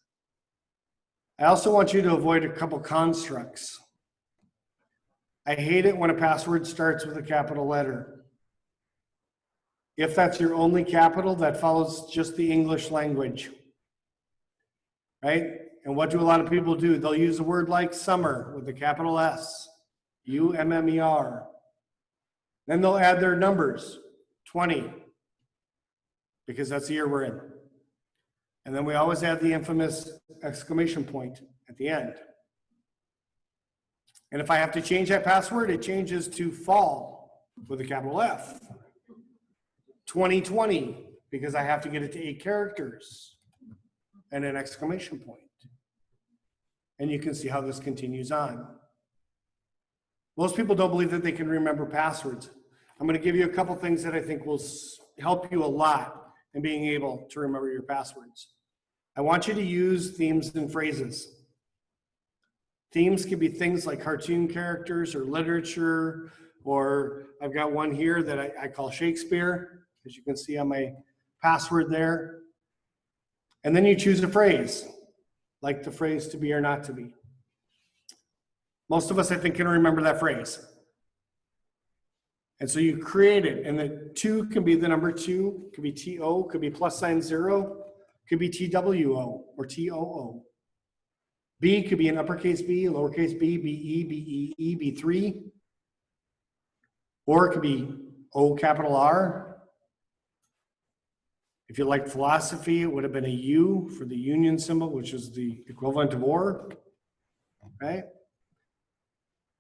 I also want you to avoid a couple constructs. I hate it when a password starts with a capital letter. If that's your only capital, that follows just the English language, right? And what do a lot of people do? They'll use a word like summer with a capital S, U-M-M-E-R. Then they'll add their numbers, 20, because that's the year we're in. And then we always add the infamous exclamation point at the end. And if I have to change that password, it changes to fall with a capital F. 2020, because I have to get it to 8 characters and an exclamation point. And you can see how this continues on. Most people don't believe that they can remember passwords. I'm going to give you a couple things that I think will help you a lot in being able to remember your passwords. I want you to use themes and phrases. Themes can be things like cartoon characters or literature, or I've got one here that I call Shakespeare, as you can see on my password there. And then you choose a phrase, like the phrase to be or not to be. Most of us, I think, can remember that phrase. And so you create it, and the 2 can be the number 2, could be T-O, could be +0, could be T-W-O or T-O-O. B could be an uppercase B, lowercase b, B-E, B-E-E, B3. Or it could be O capital R. If you like philosophy, it would have been a U for the union symbol, which is the equivalent of or, right?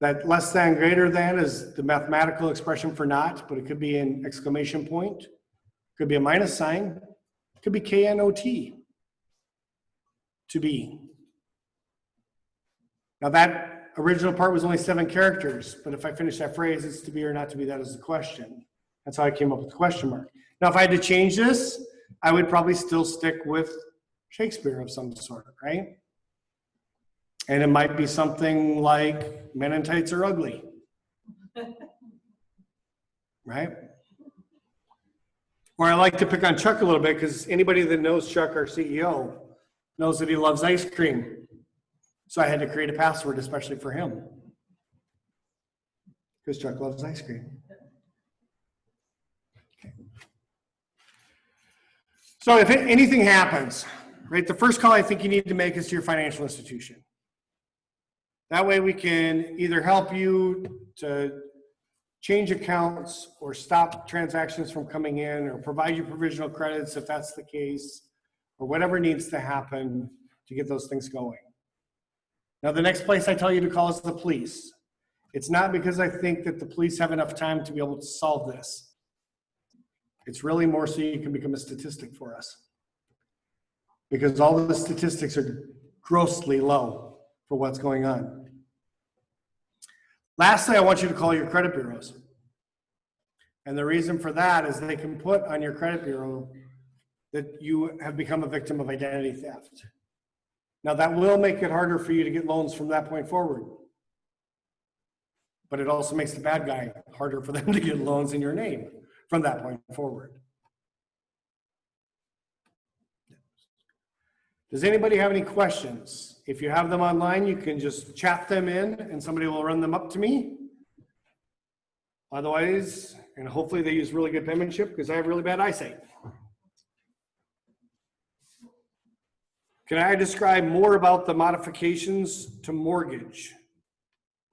That less than, greater than is the mathematical expression for not, but it could be an exclamation point, could be a minus sign, it could be K-N-O-T, to be. Now that original part was only 7 characters, but if I finish that phrase, it's to be or not to be, that is the question. That's how I came up with the question mark. Now, if I had to change this, I would probably still stick with Shakespeare of some sort, right? And it might be something like men in tights are ugly, right? Or I like to pick on Chuck a little bit because anybody that knows Chuck, our CEO, knows that he loves ice cream. So I had to create a password especially for him because Chuck loves ice cream. Okay. So if anything happens, right, the first call I think you need to make is to your financial institution. That way we can either help you to change accounts or stop transactions from coming in or provide you provisional credits if that's the case, or whatever needs to happen to get those things going. Now, the next place I tell you to call is the police. It's not because I think that the police have enough time to be able to solve this. It's really more so you can become a statistic for us. Because all of the statistics are grossly low for what's going on. Lastly, I want you to call your credit bureaus. And the reason for that is they can put on your credit bureau that you have become a victim of identity theft. Now, that will make it harder for you to get loans from that point forward. But it also makes the bad guy harder for them to get loans in your name from that point forward. Does anybody have any questions? If you have them online, you can just chat them in and somebody will run them up to me. Otherwise, and hopefully they use really good penmanship because I have really bad eyesight. Can I describe more about the modifications to mortgage?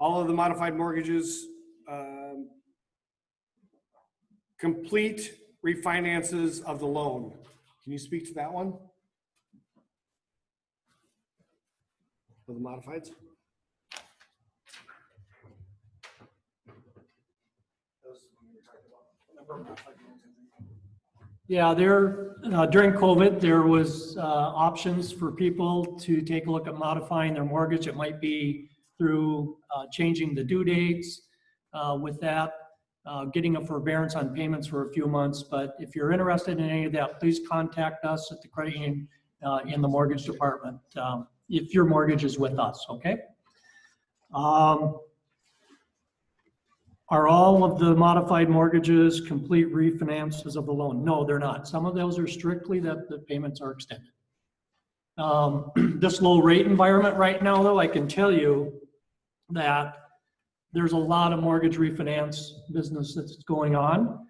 All of the modified mortgages, complete refinances of the loan. Can you speak to that one? For the modifieds? Yeah, during COVID, there was options for people to take a look at modifying their mortgage. It might be through changing the due dates with that, getting a forbearance on payments for a few months. But if you're interested in any of that, please contact us at the credit union in the mortgage department if your mortgage is with us, okay? Are all of the modified mortgages complete refinances of the loan? No, they're not. Some of those are strictly that the payments are extended. This low rate environment right now, though, I can tell you that there's a lot of mortgage refinance business that's going on,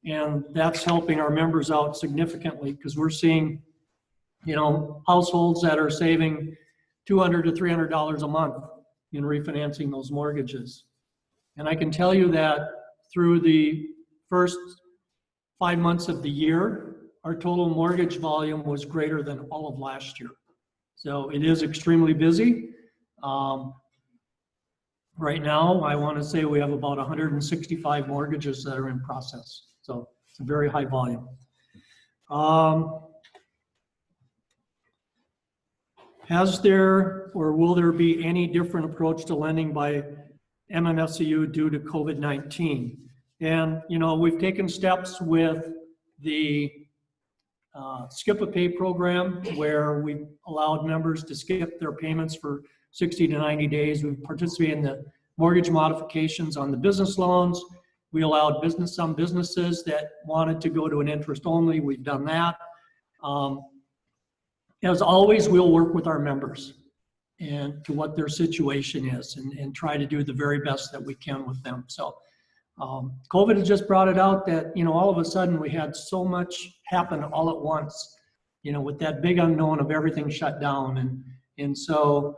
and that's helping our members out significantly because we're seeing, households that are saving $200 to $300 a month in refinancing those mortgages. And I can tell you that through the first 5 months of the year, our total mortgage volume was greater than all of last year. So it is extremely busy. Right now, I want to say we have about 165 mortgages that are in process. So it's a very high volume. Has there or will there be any different approach to lending by MMFCU due to COVID-19? And, we've taken steps with the Skip a Pay program where we allowed members to skip their payments for 60 to 90 days. We've participated in the mortgage modifications on the business loans. We allowed some businesses that wanted to go to an interest only. We've done that. As always, we'll work with our members and to what their situation is and try to do the very best that we can with them. So COVID has just brought it out that, all of a sudden we had so much happen all at once, with that big unknown of everything shut down. And so,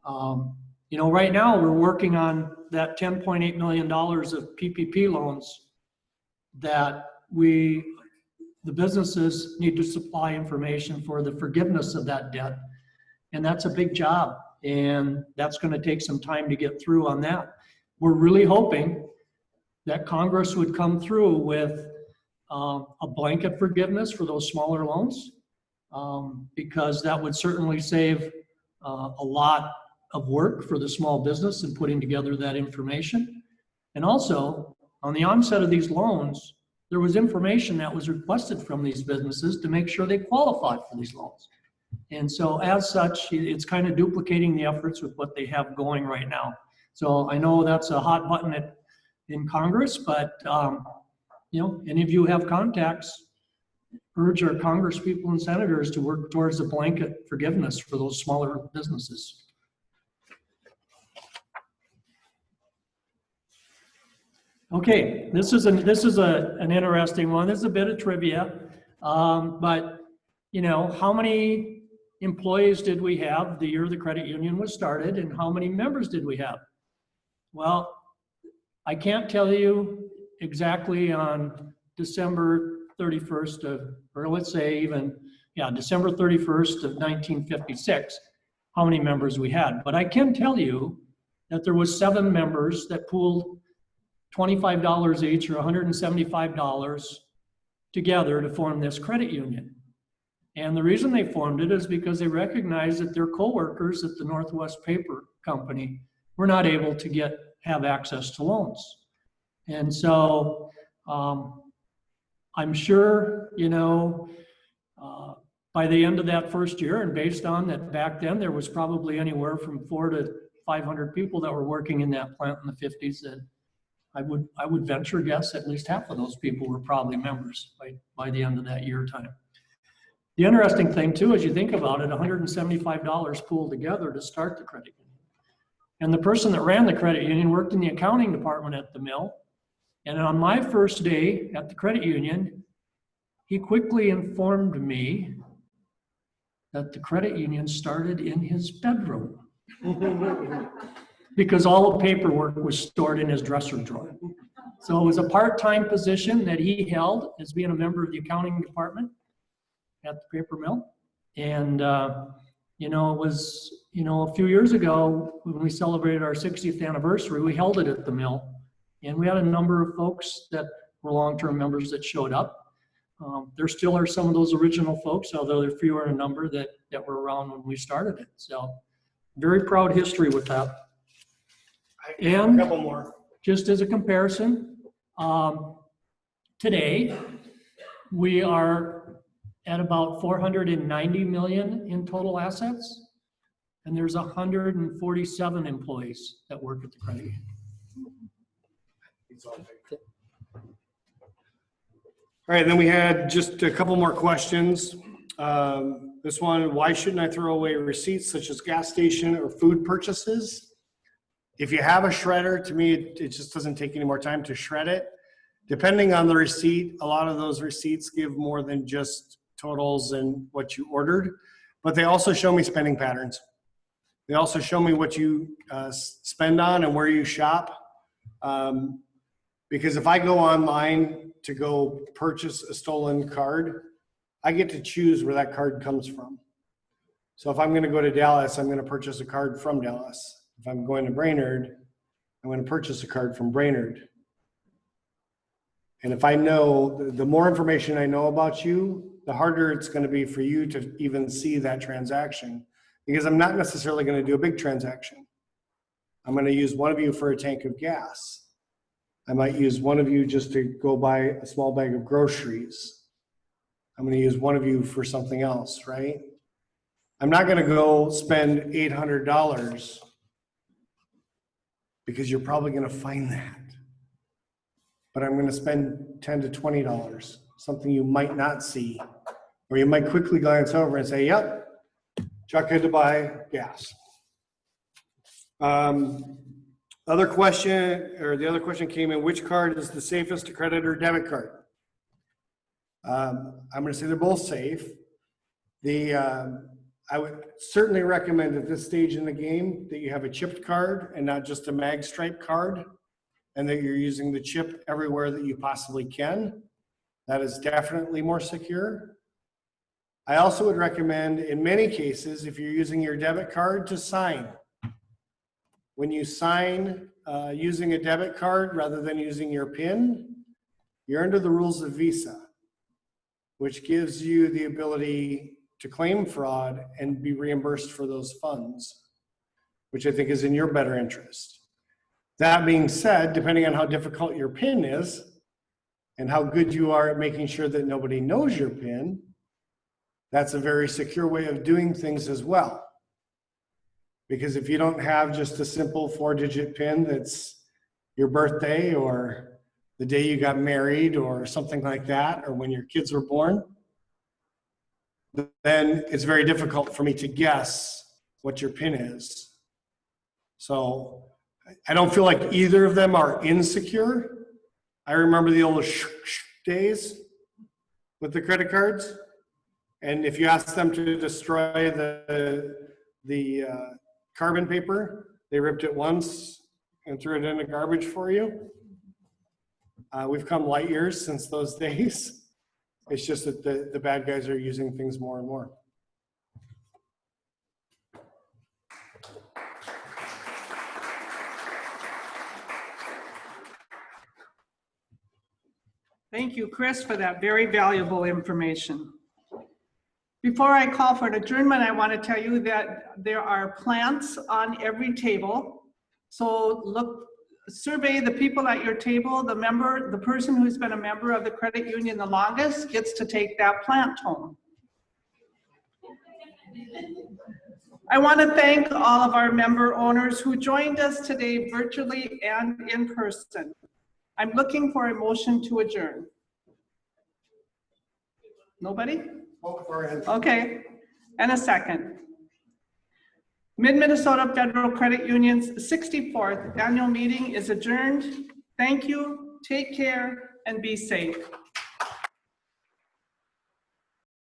right now we're working on that $10.8 million of PPP loans that the businesses need to supply information for the forgiveness of that debt. And that's a big job. And that's going to take some time to get through on that. We're really hoping that Congress would come through with a blanket forgiveness for those smaller loans, because that would certainly save a lot of work for the small business in putting together that information. And also, on the onset of these loans, there was information that was requested from these businesses to make sure they qualified for these loans. And so as such, it's kind of duplicating the efforts with what they have going right now. So I know that's a hot button in Congress, but any of you have contacts, urge our Congress people and senators to work towards a blanket forgiveness for those smaller businesses. Okay, this is an interesting one. This is a bit of trivia, but how many employees did we have the year the credit union was started, and how many members did we have? Well, I can't tell you exactly on December 31st December 31st of 1956, how many members we had. But I can tell you that there was 7 members that pooled $25 each or $175 together to form this credit union. And the reason they formed it is because they recognized that their coworkers at the Northwest Paper Company were not able to have access to loans. And so I'm sure, by the end of that first year, and based on that back then, there was probably anywhere from 400 to 500 people that were working in that plant in the 50s, that I would venture guess at least half of those people were probably members by the end of that year time. The interesting thing too, as you think about it, $175 pooled together to start the credit union. And the person that ran the credit union worked in the accounting department at the mill. And on my first day at the credit union, he quickly informed me that the credit union started in his bedroom. Because all the paperwork was stored in his dresser drawer. So it was a part-time position that he held as being a member of the accounting department at the paper mill. And, you know, it was, you know, a few years ago when we celebrated our 60th anniversary, we held it at the mill. And we had a number of folks that were long-term members that showed up. There still are some of those original folks, although they're fewer in number that were around when we started it. So very proud history with that. And a couple more. Just as a comparison, today we are at about 490 million in total assets, and there's 147 employees that work at the credit union. All right, then we had just a couple more questions. This one, why shouldn't I throw away receipts such as gas station or food purchases? If you have a shredder, to me, it just doesn't take any more time to shred it. Depending on the receipt, a lot of those receipts give more than just totals and what you ordered, but they also show me spending patterns. They also show me what you spend on and where you shop. Because if I go online to go purchase a stolen card, I get to choose where that card comes from. So if I'm going to go to Dallas, I'm going to purchase a card from Dallas. If I'm going to Brainerd, I'm going to purchase a card from Brainerd. And if I know, the more information I know about you, the harder it's going to be for you to even see that transaction, because I'm not necessarily going to do a big transaction. I'm going to use one of you for a tank of gas. I might use one of you just to go buy a small bag of groceries. I'm going to use one of you for something else, right? I'm not going to go spend $800 because you're probably going to find that. But I'm going to spend $10 to $20, something you might not see, or you might quickly glance over and say, yep, Chuck had to buy gas. The other question came in, which card is the safest, a credit or debit card? I'm going to say they're both safe. I would certainly recommend at this stage in the game that you have a chipped card and not just a mag stripe card, and that you're using the chip everywhere that you possibly can. That is definitely more secure. I also would recommend, in many cases, if you're using your debit card, to sign. When you sign using a debit card rather than using your PIN, you're under the rules of Visa, which gives you the ability to claim fraud and be reimbursed for those funds, which I think is in your better interest. That being said, depending on how difficult your PIN is and how good you are at making sure that nobody knows your PIN, that's a very secure way of doing things as well. Because if you don't have just a simple 4-digit PIN that's your birthday or the day you got married or something like that, or when your kids were born, then it's very difficult for me to guess what your PIN is. So I don't feel like either of them are insecure. I remember the old days with the credit cards. And if you ask them to destroy the carbon paper, they ripped it once and threw it in the garbage for you. We've come light years since those days. It's just that the bad guys are using things more and more. Thank you, Chris, for that very valuable information. Before I call for an adjournment, I want to tell you that there are plants on every table. So survey the people at your table. The person who's been a member of the credit union the longest gets to take that plant home. I want to thank all of our member owners who joined us today virtually and in person. I'm looking for a motion to adjourn. Nobody? Oh, sorry. Okay, and a second. Mid-Minnesota Federal Credit Union's 64th annual meeting is adjourned. Thank you, take care, and be safe.